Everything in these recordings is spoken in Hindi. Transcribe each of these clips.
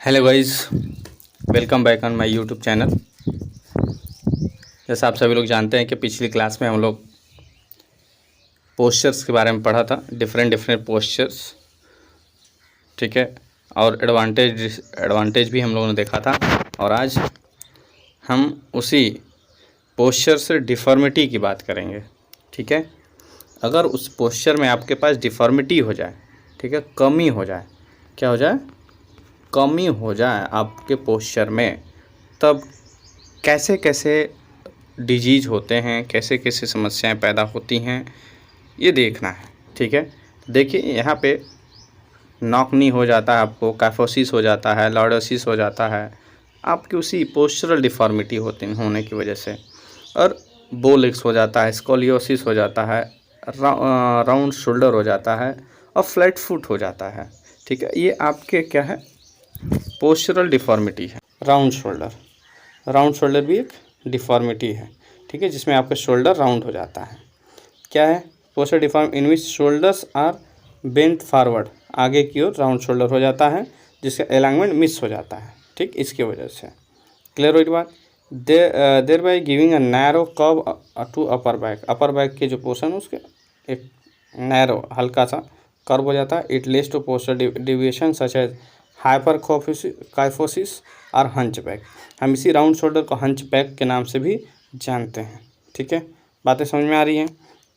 Hello guys, welcome back on my YouTube channel. जैसा आप सभी लोग जानते हैं कि पिछली क्लास में हम लोग पोस्चर्स के बारे में पढ़ा था, डिफरेंट पोस्चर्स, ठीक है। और एडवांटेज भी हम लोगों ने देखा था। और आज हम उसी पोस्चर से डिफ़ॉर्मिटी की बात करेंगे, ठीक है। अगर उस पोस्चर में आपके पास डिफ़ॉर्मिटी हो जाए, ठीक है, कमी हो जाए, क्या हो जाए, कमी हो जाए आपके पोस्चर में, तब कैसे कैसे डिजीज़ होते हैं, कैसे कैसे समस्याएं पैदा होती हैं, ये देखना है, ठीक है। देखिए यहाँ पे नॉक नी हो जाता है, आपको काइफोसिस हो जाता है, लॉर्डोसिस हो जाता है, आपकी उसी पोस्चरल डिफ़ॉर्मिटी होने की वजह से। और बोलिक्स हो जाता है, स्कोलियोसिस हो जाता है, राउंड शोल्डर हो जाता है और फ्लैट फुट हो जाता है, ठीक है। ये आपके क्या है, पोस्चरल डिफ़ॉर्मिटी है। राउंड शोल्डर भी एक डिफ़ॉर्मिटी है, ठीक है, जिसमें आपका शोल्डर राउंड हो जाता है। क्या है postural deform in which shoulders are bent forward, आगे की ओर राउंड शोल्डर हो जाता है, जिसका अलाइनमेंट मिस हो जाता है, ठीक, इसकी वजह से। क्लियर हुई बात। There by giving a narrow curve to upper back के जो पोर्शन है उसके एक नैरो हल्का सा कर्व हो जाता है। It leads to postural deviation such as hyperkyphosis और हंच बैक। हम इसी राउंड शोल्डर को हंच बैक के नाम से भी जानते हैं, ठीक है। बातें समझ में आ रही हैं।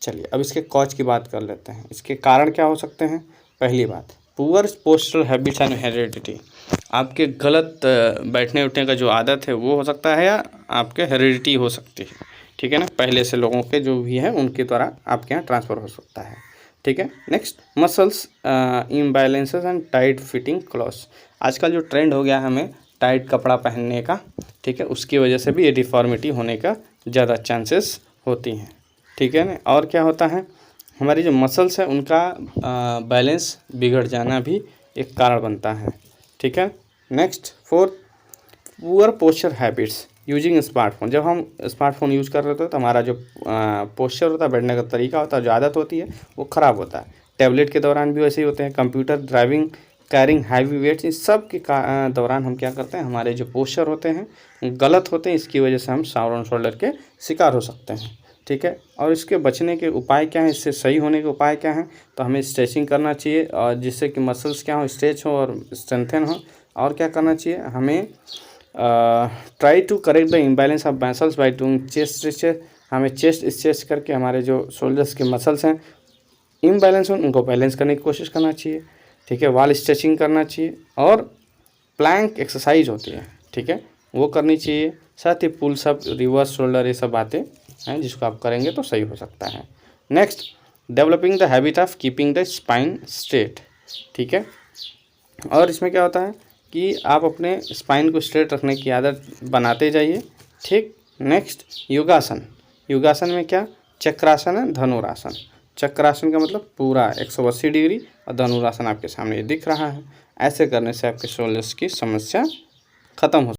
चलिए अब इसके कॉज की बात कर लेते हैं। इसके कारण क्या हो सकते हैं। पहली बात, poor postural habits and heredity, आपके गलत बैठने उठने का जो आदत है वो हो सकता है, या आपके हेरिडिटी हो सकती है, ठीक है ना, पहले से लोगों के जो भी है उनके द्वारा आपके यहाँ ट्रांसफ़र हो सकता है, ठीक है। Next, muscles imbalances and tight fitting clothes. आजकल जो ट्रेंड हो गया हमें टाइट कपड़ा पहनने का, ठीक है, उसकी वजह से भी ये डिफ़ॉर्मिटी होने का ज़्यादा चांसेस होती हैं, ठीक है ना। और क्या होता है, हमारी जो मसल्स है उनका बैलेंस बिगड़ जाना भी एक कारण बनता है, ठीक है। Next, fourth, poor posture habits using smartphone. जब हम स्मार्टफोन यूज़ कर रहे होते हैं तो हमारा जो पोस्चर होता है, बैठने का तरीका होता है, जो आदत होती है वो ख़राब होता है। टैबलेट के दौरान भी वैसे ही होते हैं। Computer, driving, carrying heavy weights, इस सब के दौरान हम क्या करते हैं, हमारे जो पोस्चर होते हैं गलत होते हैं। इसकी वजह से हम राउंड शोल्डर के शिकार हो सकते हैं, ठीक है। और इसके बचने के उपाय क्या हैं, इससे सही होने के उपाय क्या हैं, तो हमें स्ट्रेचिंग करना चाहिए, और जिससे कि मसल्स क्या हो, स्ट्रेच हो और स्ट्रेंथन हो। और क्या करना चाहिए, हमें try to correct the imbalance of muscles by doing chest stretches. हमें चेस्ट स्ट्रेच करके हमारे जो शोल्डर्स के मसल्स हैं इम्बैलेंस हो उनको बैलेंस करने की कोशिश करना चाहिए, ठीक है। वॉल स्ट्रेचिंग करना चाहिए और प्लैंक एक्सरसाइज होती है, ठीक है, वो करनी चाहिए। साथ ही पुल्स अप, रिवर्स शोल्डर, ये सब बातें हैं जिसको आप करेंगे तो सही हो सकता है। Next, developing the habit of keeping the spine straight, ठीक है। और इसमें क्या होता है कि आप अपने स्पाइन को स्ट्रेट रखने की आदत बनाते जाइए, ठीक। नेक्स्ट, योगासन में क्या, चक्रासन है, धनुरासन। चक्रासन का मतलब पूरा 180 डिग्री, और धनुरासन आपके सामने दिख रहा है। ऐसे करने से आपके शोल्डर्स की समस्या खत्म हो